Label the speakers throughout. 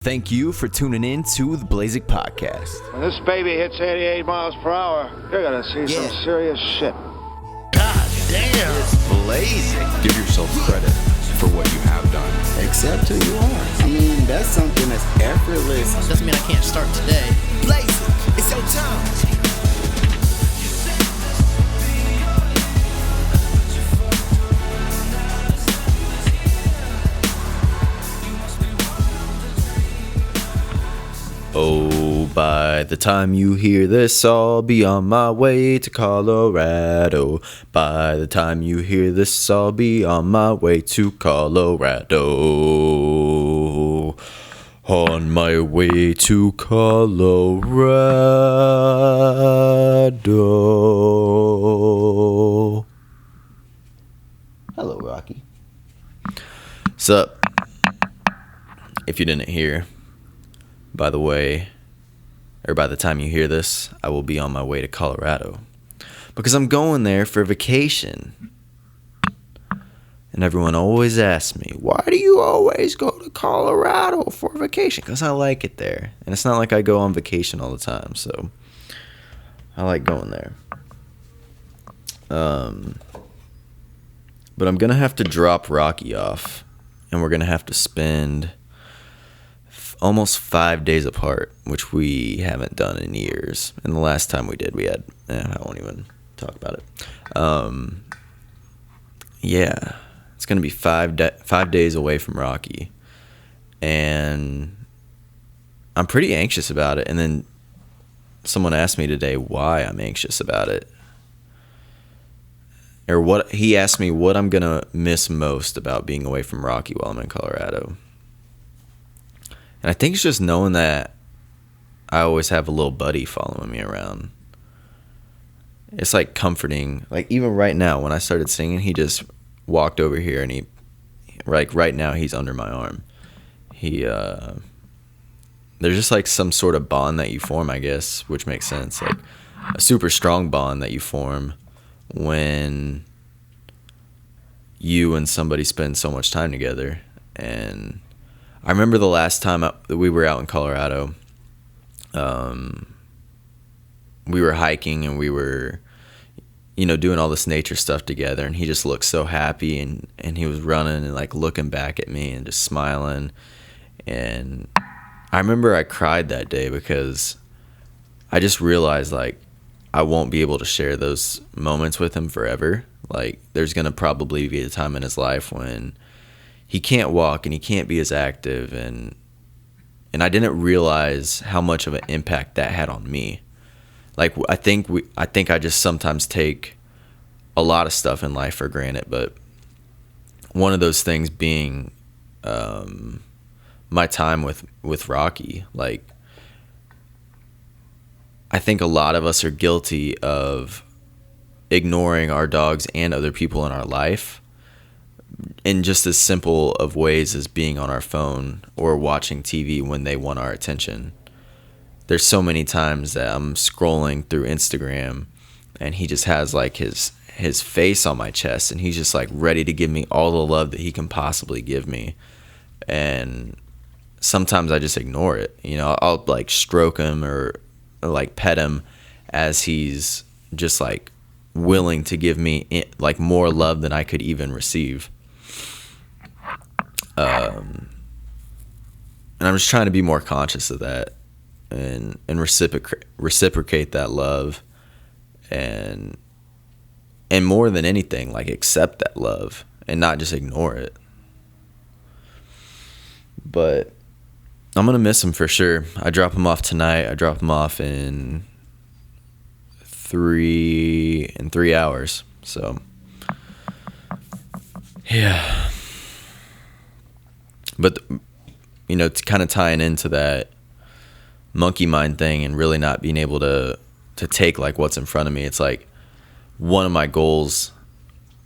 Speaker 1: Thank you for tuning in to the Blazik podcast.
Speaker 2: When this baby hits 88 miles per hour, you're gonna see some serious shit.
Speaker 3: God damn!
Speaker 1: It's Blazik.
Speaker 4: Give yourself credit for what you have done.
Speaker 5: Accept who you are. I mean, that's something that's effortless.
Speaker 3: Doesn't mean I can't start today.
Speaker 6: Blazik, it's your time.
Speaker 1: Oh, by the time you hear this, I'll be on my way to Colorado. By the time you hear this, I'll be on my way to Colorado. On my way to Colorado. Hello, Rocky. Sup? If you didn't hear, by the way, or by the time you hear this, I will be on my way to Colorado because I'm going there for vacation. And everyone always asks me, why do you always go to Colorado for vacation? Because I like it there. And it's not like I go on vacation all the time, so I like going there. But I'm going to have to drop Rocky off, and we're going to have to spend almost 5 days apart, which we haven't done in years. And the last time we did, we had, I won't even talk about it. Yeah, it's going to be 5 days away from Rocky. And I'm pretty anxious about it. And then someone asked me today why I'm anxious about it. Or what he asked me what I'm going to miss most about being away from Rocky while I'm in Colorado. And I think it's just knowing that I always have a little buddy following me around. It's like comforting. Like even right now when I started singing, he just walked over here and right now he's under my arm. There's just like some sort of bond that you form, I guess, which makes sense. Like a super strong bond that you form when you and somebody spend so much time together. And I remember the last time that we were out in Colorado, we were hiking and we were, doing all this nature stuff together, and he just looked so happy, and he was running and like looking back at me and just smiling. And I remember I cried that day because I just realized like I won't be able to share those moments with him forever. Like there's going to probably be a time in his life when he can't walk and he can't be as active, and I didn't realize how much of an impact that had on me. Like I think I just sometimes take a lot of stuff in life for granted, but one of those things being my time with Rocky. Like I think a lot of us are guilty of ignoring our dogs and other people in our life in just as simple of ways as being on our phone or watching TV when they want our attention. There's so many times that I'm scrolling through Instagram and he just has like his face on my chest and he's just like ready to give me all the love that he can possibly give me. And sometimes I just ignore it. I'll like stroke him or like pet him as he's just like willing to give me like more love than I could even receive. And I'm just trying to be more conscious of that and reciprocate that love and more than anything, like accept that love and not just ignore it. But I'm going to miss him for sure. I drop him off tonight. I drop him off in 3 hours. So, yeah. But, it's kind of tying into that monkey mind thing and really not being able to take like what's in front of me. It's like one of my goals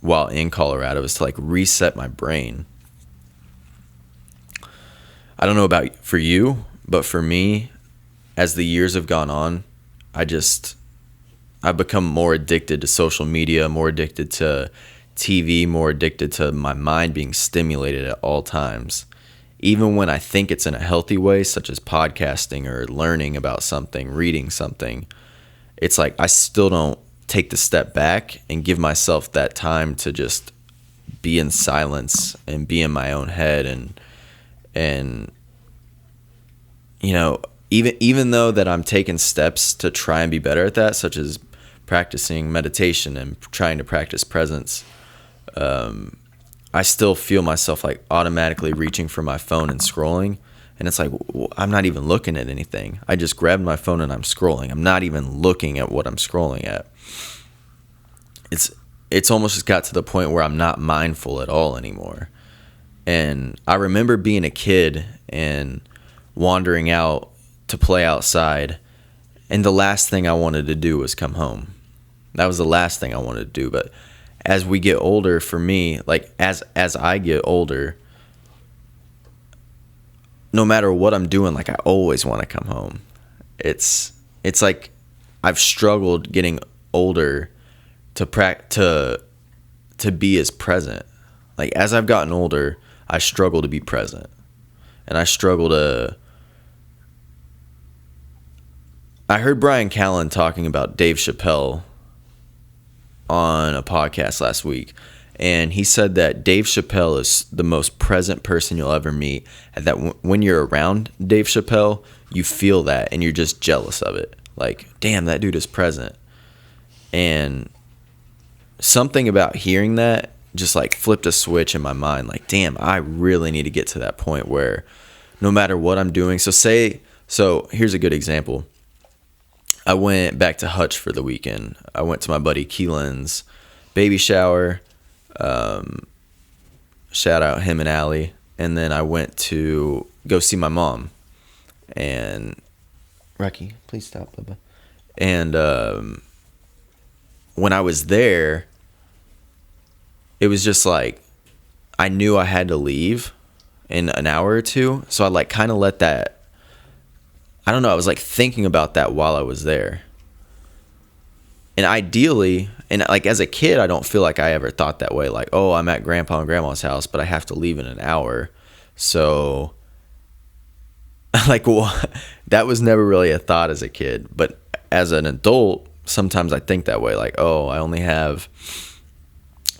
Speaker 1: while in Colorado is to like reset my brain. I don't know about for you, but for me, as the years have gone on, I've become more addicted to social media, more addicted to TV, more addicted to my mind being stimulated at all times. even when I think it's in a healthy way, such as podcasting or learning about something, reading something, it's like I still don't take the step back and give myself that time to just be in silence and be in my own head. And even though that I'm taking steps to try and be better at that, such as practicing meditation and trying to practice presence, I still feel myself like automatically reaching for my phone and scrolling. And it's like, I'm not even looking at anything. I just grabbed my phone and I'm scrolling. I'm not even looking at what I'm scrolling at. It's almost just got to the point where I'm not mindful at all anymore. And I remember being a kid and wandering out to play outside, and the last thing I wanted to do was come home. That was the last thing I wanted to do. But as we get older, for me, like as I get older, no matter what I'm doing, like I always want to come home. It's like I've struggled getting older to be as present. Like as I've gotten older, I struggle to be present, and I struggle to. I heard Brian Callen talking about Dave Chappelle on a podcast last week, and he said that Dave Chappelle is the most present person you'll ever meet, and that when you're around Dave Chappelle, you feel that and you're just jealous of it. Like, damn, that dude is present. And something about hearing that just like flipped a switch in my mind. Like, damn, I really need to get to that point where no matter what I'm doing. So here's a good example. I went back to Hutch for the weekend. I went to my buddy Keelan's baby shower. Shout out him and Allie. And then I went to go see my mom. And Rocky, please stop, Bubba. And when I was there, it was just like I knew I had to leave in an hour or two. So I like kind of let that. I don't know, I was like thinking about that while I was there. And ideally, and like as a kid, I don't feel like I ever thought that way. Like, oh, I'm at grandpa and grandma's house, but I have to leave in an hour. So like, well, that was never really a thought as a kid. But as an adult, sometimes I think that way. Like, oh, I only have,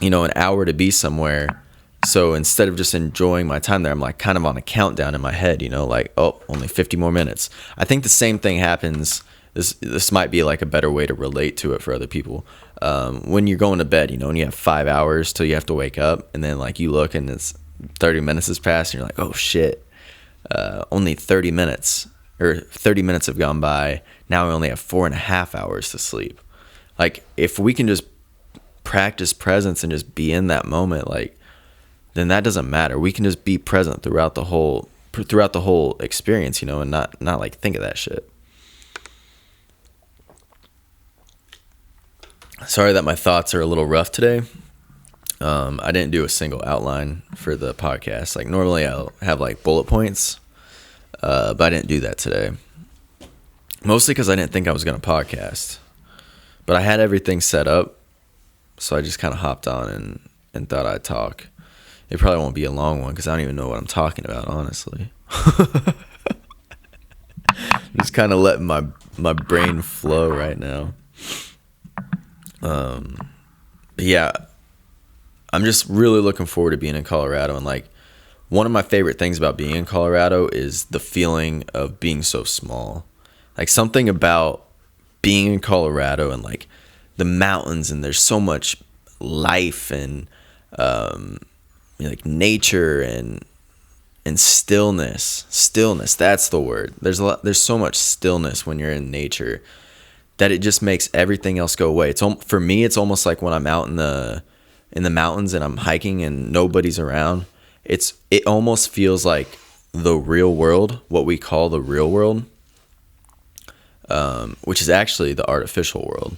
Speaker 1: an hour to be somewhere. So instead of just enjoying my time there, I'm like kind of on a countdown in my head, like, oh, only 50 more minutes. I think the same thing happens. This might be like a better way to relate to it for other people. When you're going to bed, and you have 5 hours till you have to wake up, and then like you look and it's 30 minutes has passed and you're like, oh shit, only 30 minutes or 30 minutes have gone by. Now I only have 4.5 hours to sleep. Like if we can just practice presence and just be in that moment, like, then that doesn't matter. We can just be present throughout the whole experience, and not like think of that shit. Sorry that my thoughts are a little rough today. I didn't do a single outline for the podcast. Like normally I'll have like bullet points, but I didn't do that today. Mostly because I didn't think I was going to podcast. But I had everything set up, so I just kind of hopped on and thought I'd talk. It probably won't be a long one because I don't even know what I'm talking about, honestly. Just kind of letting my brain flow right now. But yeah, I'm just really looking forward to being in Colorado. And like one of my favorite things about being in Colorado is the feeling of being so small. Like something about being in Colorado and like the mountains, and there's so much life and like nature and stillness. That's the word. There's so much stillness when you're in nature that it just makes everything else go away. For me, it's almost like when I'm out in the mountains and I'm hiking and nobody's around. It almost feels like the real world, what we call the real world, which is actually the artificial world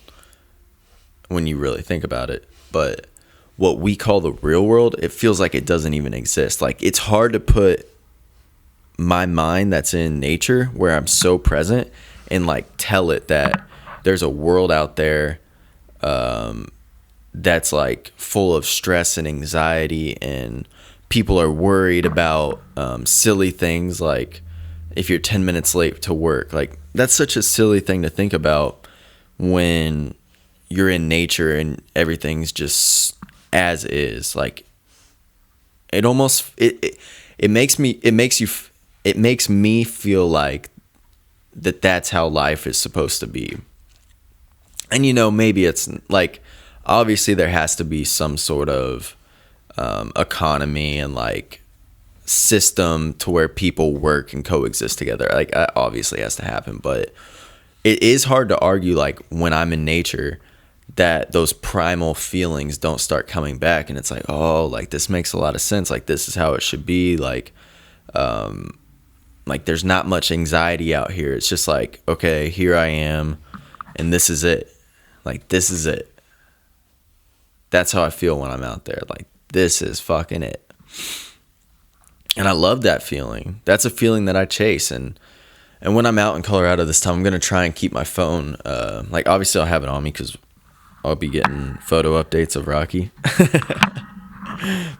Speaker 1: when you really think about it. But what we call the real world, it feels like it doesn't even exist. Like it's hard to put my mind that's in nature where I'm so present and like tell it that there's a world out there that's like full of stress and anxiety and people are worried about silly things like if you're 10 minutes late to work. Like, that's such a silly thing to think about when you're in nature and everything's just as is. Like, it almost it makes me feel like that's how life is supposed to be. And maybe it's like, obviously there has to be some sort of economy and like system to where people work and coexist together. Like, that obviously has to happen, but it is hard to argue, like, when I'm in nature, that those primal feelings don't start coming back, and it's like, oh, like, this makes a lot of sense. Like, this is how it should be. Like there's not much anxiety out here. It's just like, okay, here I am, and this is it. Like, this is it. That's how I feel when I'm out there. Like, this is fucking it. And I love that feeling. That's a feeling that I chase. And when I'm out in Colorado this time, I'm going to try and keep my phone. Like, obviously, I'll have it on me because I'll be getting photo updates of Rocky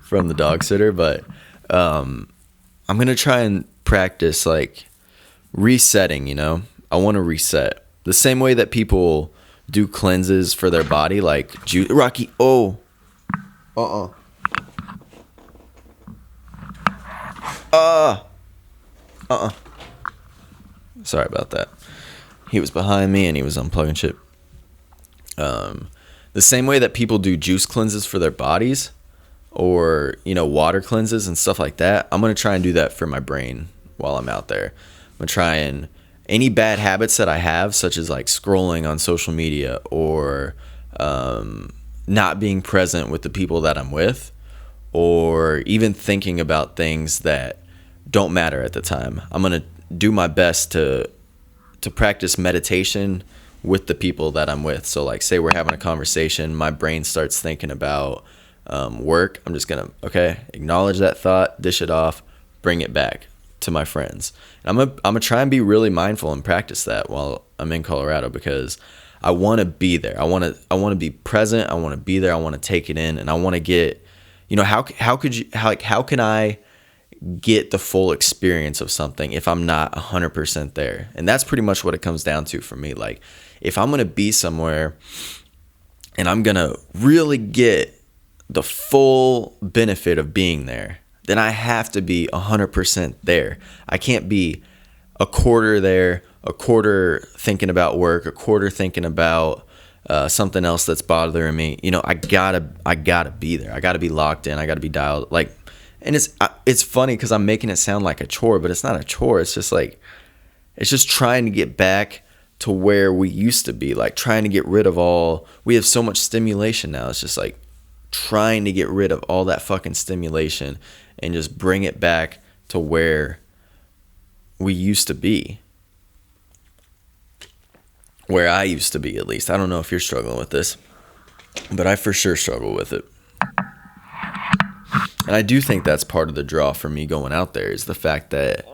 Speaker 1: from the dog sitter. But I'm going to try and practice, like, resetting, I want to reset. The same way that people do cleanses for their body, like, Rocky, oh. Sorry about that. He was behind me and he was unplugging shit. The same way that people do juice cleanses for their bodies, or water cleanses and stuff like that, I'm gonna try and do that for my brain while I'm out there. I'm gonna try and any bad habits that I have, such as like scrolling on social media or not being present with the people that I'm with, or even thinking about things that don't matter at the time. I'm going to do my best to practice meditation with the people that I'm with. So, like, say we're having a conversation, my brain starts thinking about work. I'm just going to, acknowledge that thought, dish it off, bring it back to my friends. And I'm gonna try and be really mindful and practice that while I'm in Colorado, because I want to be there. I want to be present. I want to be there. I want to take it in, and I want to get, how can I get the full experience of something if I'm not 100% there? And that's pretty much what it comes down to for me. Like, if I'm going to be somewhere and I'm going to really get the full benefit of being there, then I have to be 100% there. I can't be a quarter there, a quarter thinking about work, a quarter thinking about something else that's bothering me. I gotta be there. I gotta be locked in. I gotta be dialed. Like, and it's funny because I'm making it sound like a chore, but it's not a chore. It's just like, it's just trying to get back to where we used to be. Like, trying to get rid of all. We have so much stimulation now. It's just like trying to get rid of all that fucking stimulation and just bring it back to where we used to be. Where I used to be, at least. I don't know if you're struggling with this, but I for sure struggle with it. And I do think that's part of the draw for me going out there, is the fact that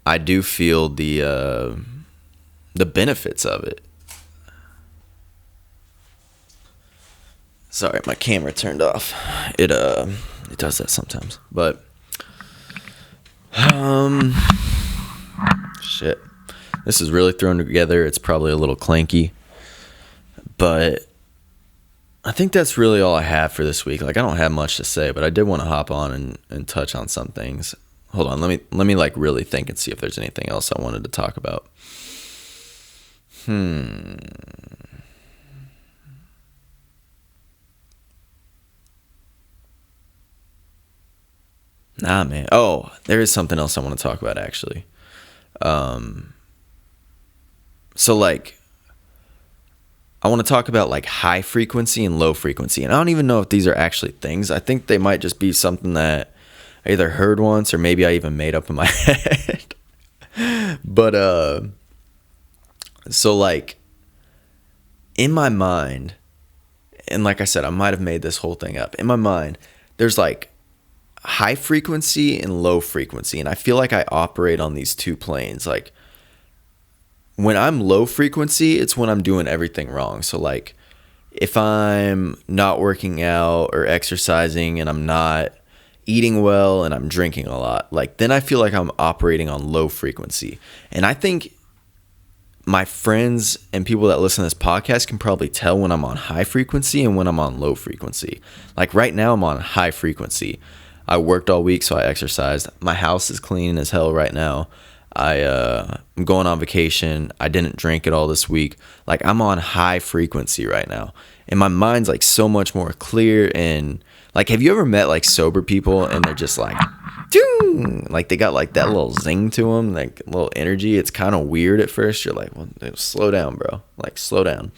Speaker 1: I do feel the benefits of it. Sorry, my camera turned off. It does that sometimes. But shit. This is really thrown together. It's probably a little clanky. But I think that's really all I have for this week. Like, I don't have much to say, but I did want to hop on and touch on some things. Hold on, let me like really think and see if there's anything else I wanted to talk about. Nah, man. Oh, there is something else I want to talk about, actually. So, like, I want to talk about, like, high frequency and low frequency. And I don't even know if these are actually things. I think they might just be something that I either heard once or maybe I even made up in my head. But, so, like, in my mind, and like I said, I might have made this whole thing up. In my mind, there's, like, high frequency and low frequency. And I feel like I operate on these two planes. Like, when I'm low frequency, it's when I'm doing everything wrong. So, like, if I'm not working out or exercising and I'm not eating well and I'm drinking a lot, like then I feel like I'm operating on low frequency. And I think my friends and people that listen to this podcast can probably tell when I'm on high frequency and when I'm on low frequency. Like right now I'm on high frequency. I worked all week, so I exercised. My house is clean as hell right now. I'm going on vacation. I didn't drink at all this week. Like I'm on high frequency right now. And my mind's like so much more clear. And like, have you ever met like sober people and they're just like, ding! Like they got like that little zing to them, like a little energy. It's kind of weird at first. You're like, well, slow down, bro. Like slow down.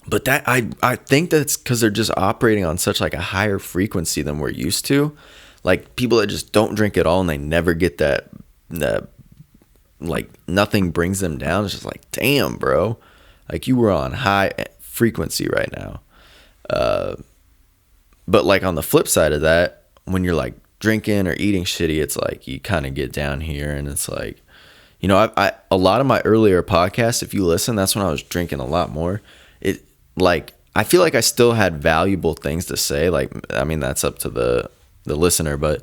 Speaker 1: But that I think that's because they're just operating on such like a higher frequency than we're used to. Like people that just don't drink at all and they never get that like nothing brings them down. It's just like, damn, bro, like you were on high frequency right now. But like on the flip side of that, when you're like drinking or eating shitty, it's like you kind of get down here and it's like, you know, I a lot of my earlier podcasts, if you listen, that's when I was drinking a lot more. It like I feel like I still had valuable things to say. Like, I mean, that's up to the listener, but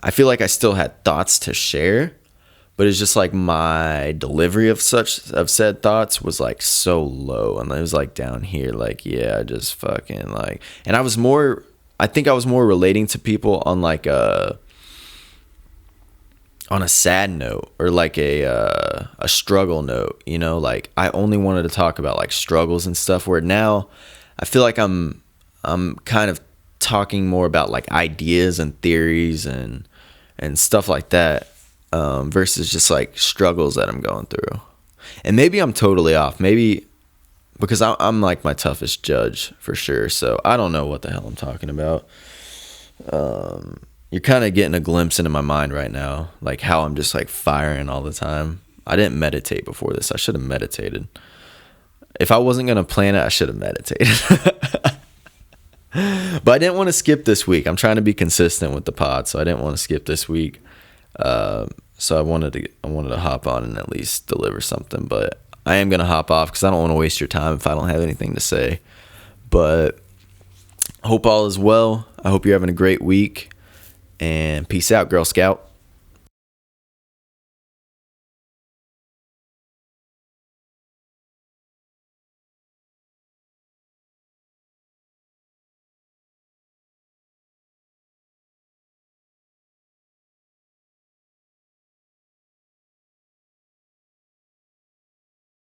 Speaker 1: I feel like I still had thoughts to share. But it's just like my delivery of said thoughts was like so low, and it was like down here, like, yeah, just fucking like, and I think I was more relating to people on like on a sad note or like a struggle note, you know, like I only wanted to talk about like struggles and stuff, where now I feel like I'm kind of talking more about like ideas and theories and stuff like that. Versus just like struggles that I'm going through. And maybe I'm totally off. Maybe because I'm like my toughest judge for sure. So I don't know what the hell I'm talking about. You're kind of getting a glimpse into my mind right now, like how I'm just like firing all the time. I didn't meditate before this. I should have meditated. If I wasn't going to plan it, I should have meditated. But I didn't want to skip this week. I'm trying to be consistent with the pod, so I didn't want to skip this week. So I wanted to hop on and at least deliver something, but I am going to hop off because I don't want to waste your time if I don't have anything to say. But hope all is well. I hope you're having a great week, and peace out, Girl Scout.